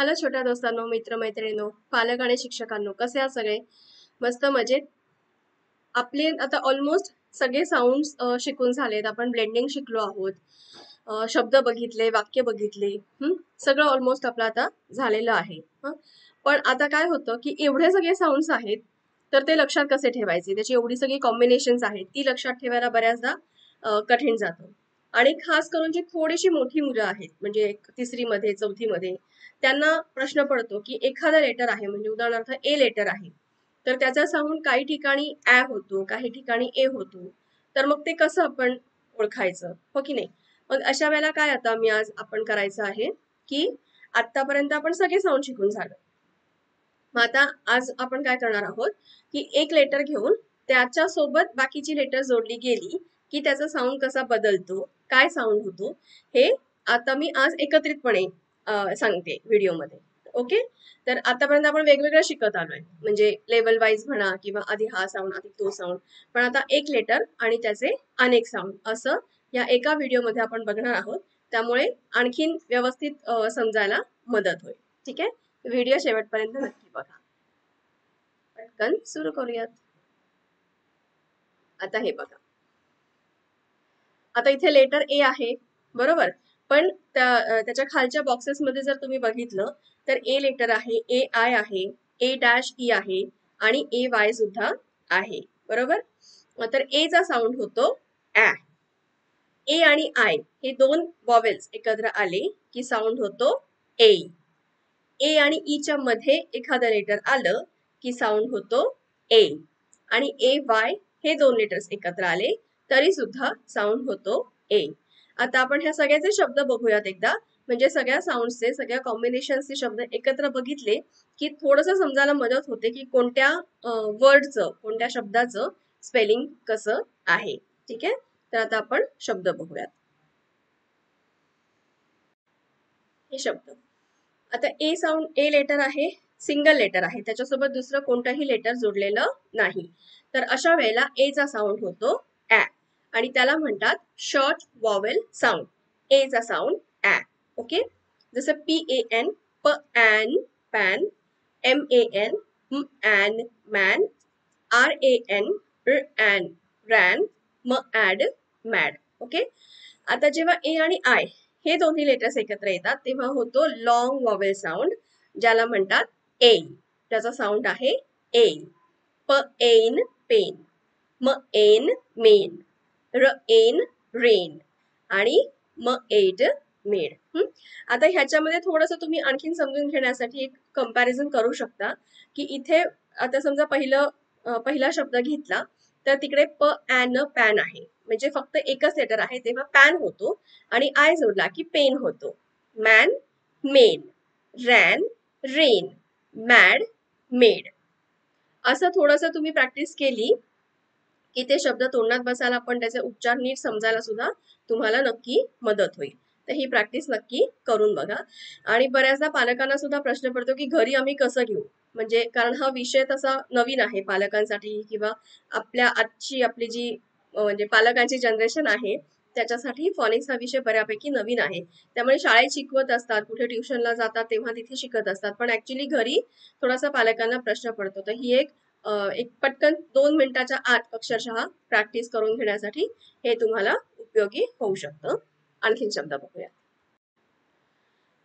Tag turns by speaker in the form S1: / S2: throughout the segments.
S1: Hello छोट्या दोस्तांनो, मित्रमैत्रिणींनो, पालक आणि शिक्षकांनो, कसे आहात सगळे? मस्त मजेत. आपले आता ऑलमोस्ट सगळे साऊंड्स शिकून झालेत. आपण ब्लेंडिंग शिकलो आहोत. शब्द बघितले, वाक्य बघितले. सगळं ऑलमोस्ट आपलं आता झालेलं आहे. पण आता काय होतं की एवढे सगळे साऊंड्स आहेत, तर ते लक्षात कसे ठेवायचे? त्याची एवढी सगळी कॉम्बिनेशन्स आहेत, ती लक्षात ठेवायला बऱ्याचदा कठीण जातं. आणि खास करून जी थोडीशी मोठी मुलं आहेत, म्हणजे 3री मध्ये 4थी मध्ये, त्यांना प्रश्न पडतो की एखादं लेटर आहे, म्हणजे उदाहरणार्थ ए लेटर आहे, तर त्याचा साऊंड काही ठिकाणी ऍ होतो, काही ठिकाणी ए होतो. तर मग ते कसं आपण ओळखायचं, हो की नाही? मग अशा वेळेला काय आता मी आज आपण करायचं आहे की आतापर्यंत आपण सगळे साऊंड शिकून झालं. मग आता आज आपण काय करणार आहोत की एक लेटर घेऊन त्याच्या सोबत बाकीची लेटर जोडली गेली की त्याचा साऊंड कसा बदलतो, काय साऊंड होतो, हे आता मी आज एकत्रितपणे सांगते व्हिडिओमध्ये. ओके. तर आतापर्यंत आपण वेगवेगळं शिकत आलोय, म्हणजे लेवल वाईज म्हणा किंवा आधी हा साऊंड आधी तो साऊंड. पण आता एक लेटर आणि त्याचे अनेक साऊंड असं या एका व्हिडिओमध्ये आपण बघणार आहोत. त्यामुळे आणखीन व्यवस्थित समजायला मदत होईल. ठीक आहे. व्हिडिओ शेवटपर्यंत नक्की बघा. पटकन सुरू करूयात. आता हे बघा, आता इथे लेटर ए आहे, बरोबर. पण त्याच्या खालच्या बॉक्सेस मध्ये जर तुम्ही बघितलं तर ए लेटर आहे, ए आय आहे, ए डॅश ई आहे आणि ए वाय सुद्धा आहे, बरोबर. तर ए चा साऊंड होतो ऍ. ए आणि आय हे दोन वॉवेल्स एकत्र आले की साऊंड होतो ए. ए आणि ई च्या मध्ये एखादं लेटर आलं की साऊंड होतो ए. आणि ए वाय हे दोन लेटर्स एकत्र आले तरी सुद्धा साऊंड होतो ए. आता आपण ह्या सगळ्याचे शब्द बघूयात एकदा, म्हणजे सगळ्या साऊंडचे, सगळ्या कॉम्बिनेशनचे शब्द एकत्र बघितले की थोडंसं समजायला मदत होते की कोणत्या वर्डचं, कोणत्या शब्दाचं स्पेलिंग कसं आहे. ठीक आहे. तर आता आपण शब्द बघूयात. हे शब्द आता ए साऊंड, ए लेटर आहे, सिंगल लेटर आहे, त्याच्यासोबत दुसरं कोणतंही लेटर जोडलेलं नाही. तर अशा वेळेला ए चा साऊंड होतो ऍ आणि त्याला म्हणतात शॉर्ट वॉवेल साऊंड. ए चा साऊंड ऍ. ओके. जसं PAN प ऍन पॅन, MAN म ऍन मॅन, RAN रॅन रॅन, म ऍड मॅड. ओके. आता जेव्हा ए आणि आय हे दोन्ही लेटर्स एकत्र येतात तेव्हा होतो लॉंग वॉवेल साऊंड, ज्याला म्हणतात ए. त्याचा साऊंड आहे ए. प एन पेन, म एन मेन, र एन रेन आणि म एड मेड. आता ह्याच्यामध्ये थोडंसं तुम्ही आणखीन समजून घेण्यासाठी एक कंपॅरिझन करू शकता की इथे आता समजा पहिला शब्द घेतला तर तिकडे प ऍन पॅन आहे, म्हणजे फक्त एकच लेटर आहे तेव्हा पॅन होतो, आणि आय जोडला की पेन होतो. Man main, ran rain, mad made. असं थोडंसं तुम्ही प्रॅक्टिस केली की ते शब्द तोंडात बसायला, पण त्याचे उच्चार नीट समजायला सुद्धा तुम्हाला नक्की मदत होईल. तर ही प्रॅक्टिस नक्की करून बघा. आणि बऱ्याचदा पालकांना सुद्धा प्रश्न पडतो की घरी आम्ही कसं घेऊ, म्हणजे कारण हा विषय तसा नवीन आहे पालकांसाठी, किंवा आपली जी म्हणजे पालकांची जनरेशन आहे त्याच्यासाठी फॉनिक्स हा विषय बऱ्यापैकी नवीन आहे. त्यामुळे शाळेत शिकवत असतात, कुठे ट्युशनला जातात तेव्हा तिथे शिकत असतात, पण ऍक्च्युली घरी थोडासा पालकांना प्रश्न पडतो. तर ही एक पटकन 2 मिनिटाच्या आत अक्षरशः प्रॅक्टिस करून घेण्यासाठी हे तुम्हाला उपयोगी होऊ शकतं. आणखीन शब्द बघूया.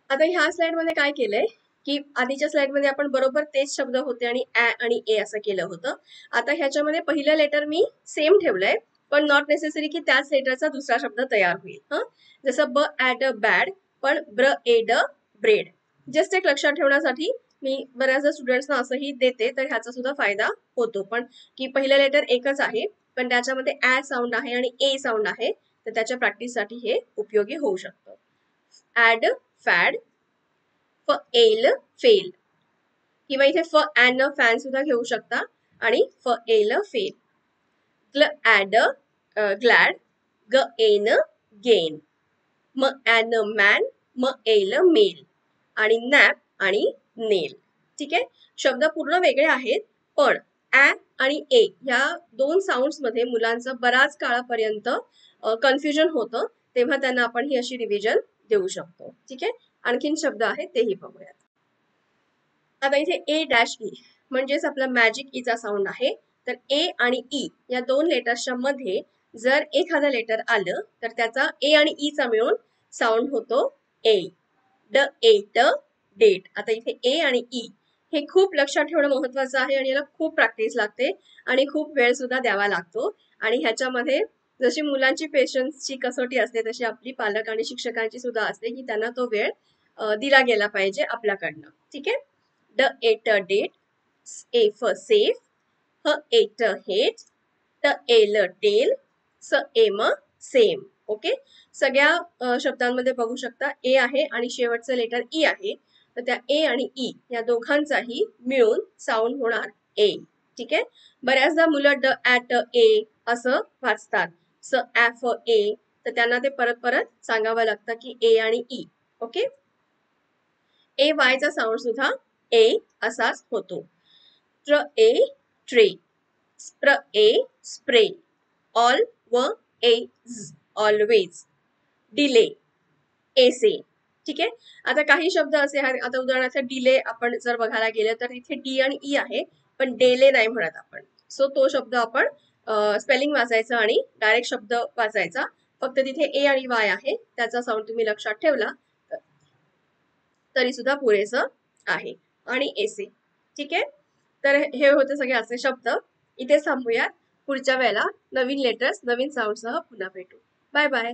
S1: आता ह्या स्लाइड मध्ये काय केलंय की आधीच्या स्लाइड मध्ये आपण बरोबर तेच शब्द होते आणि ऍ आणि ए असं केलं होतं. आता ह्याच्यामध्ये पहिलं लेटर मी सेम ठेवलंय, पण नॉट नेसेसरी की त्याच लेटरचा दुसरा शब्द तयार होईल. जसं ब ऍट अ बॅड, पण ब्र एड अ ब्रेड. जस्ट एक लक्षात ठेवण्यासाठी मी बऱ्याचदा स्टुडंट्सना असंही देते, तर ह्याचा सुद्धा फायदा होतो. पण की पहिलं लेटर एकच आहे पण त्याच्यामध्ये ऍ साऊंड आहे आणि ए साऊंड आहे, तर त्याच्या प्रॅक्टिससाठी हे उपयोगी होऊ शकतं. ऍड फॅड, फ एल फेल, किंवा इथे फ ऍन फॅन सुद्धा घेऊ शकता आणि फ एल फेल. ग्ल ऍड ग्लॅड, ग एन गेन, म ऍन मॅन, म एल मेल, आणि नॅप आणि नेल. ठीक आहे. शब्द पूर्ण वेगळे आहेत, पण ऍ आणि ए ह्या दोन साऊंड्स मध्ये मुलांचं बराच काळापर्यंत कन्फ्युजन होतं, तेव्हा त्यांना आपण ही अशी रिव्हिजन देऊ शकतो. ठीक आहे. आणखीन शब्द आहेत तेही बघूयात. आता इथे ए डॅश ई म्हणजेच आपला मॅजिक ईचा साऊंड आहे. तर ए आणि ई या दोन लेटर्सच्या मध्ये जर एखादं लेटर आलं तर त्याचा ए आणि ईचा मिळून साऊंड होतो ए. ड एट डेट. आता इथे ए आणि ई हे खूप लक्षात ठेवणं महत्वाचं आहे आणि याला खूप प्रॅक्टिस लागते आणि खूप वेळ सुद्धा द्यावा लागतो. आणि ह्याच्यामध्ये जशी मुलांची पेशन्सची कसोटी असते तशी आपली पालक आणि शिक्षकांची सुद्धा असते की त्यांना तो वेळ दिला गेला पाहिजे आपल्याकडनं. ठीक आहे. ड ate date, A for safe, ह एट हेट, ट एल टेल, स एम सेम. ओके. सगळ्या शब्दांमध्ये बघू शकता ए आहे आणि शेवटचं लेटर ई आहे. तर त्या ए आणि ई या दोघांचाही मिळून साऊंड होणार ए. ठीक आहे. बऱ्याचदा मुलं ड ॲट ए असं वाचतात. स ॲफ ए, तर त्यांना ते परत परत सांगावं लागतं की ए आणि ई. ओके. ए वायचा साऊंड सुद्धा ए असाच होतो. ट्र ए ट्रे, स्प्र ए स्प्रे, ऑल व ए ऑलवेज, डिले एसे. ठीक आहे. आता काही शब्द असे आहेत, आता उदाहरणार्थ डिले आपण जर बघायला गेलं तर इथे डी आणि ई आहे पण डेले नाही म्हणत आपण. सो तो शब्द आपण स्पेलिंग वाचायचं आणि डायरेक्ट शब्द वाचायचा. फक्त तिथे ए आणि वाय आहे त्याचा साऊंड तुम्ही लक्षात ठेवला तरी सुद्धा पुरेसं आहे. आणि एसे. ठीक आहे. तर हे होते सगळे असे शब्द. इथे थांबूयात. पुढच्या वेळेला नवीन लेटर्स नवीन साऊंडसह पुन्हा भेटू. Bye bye.